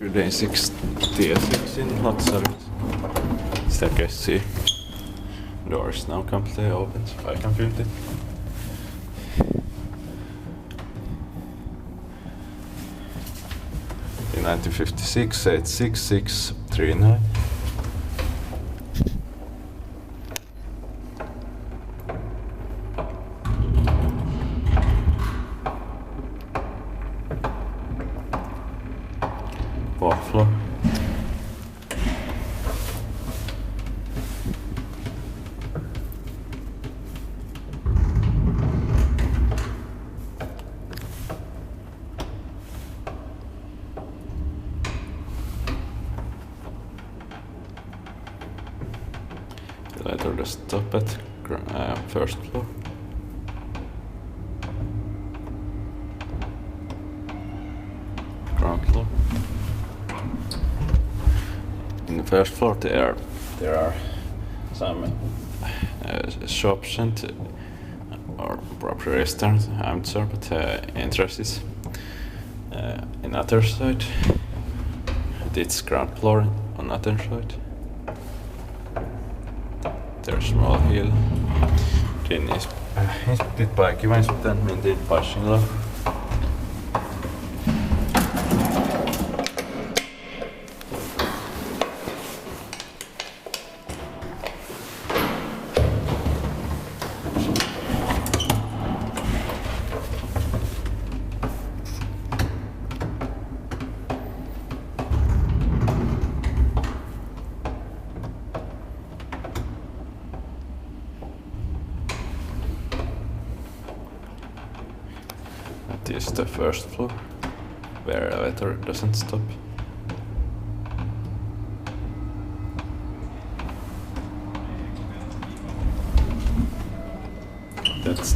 Gyldénintie T6 in Lauttasaari. Staircase C. Door is now completely open, so I can build it. In 1956, 86639. Floor. Later the stop at first floor. Ground floor. In the first floor there are some shops and or proper restaurants. I'm not sure, but entrance is in other side. It's ground floor on other side. There's small hill. Den inspected by Gyldénintie and maintained by Finland. This is the first floor, where elevator doesn't stop. That's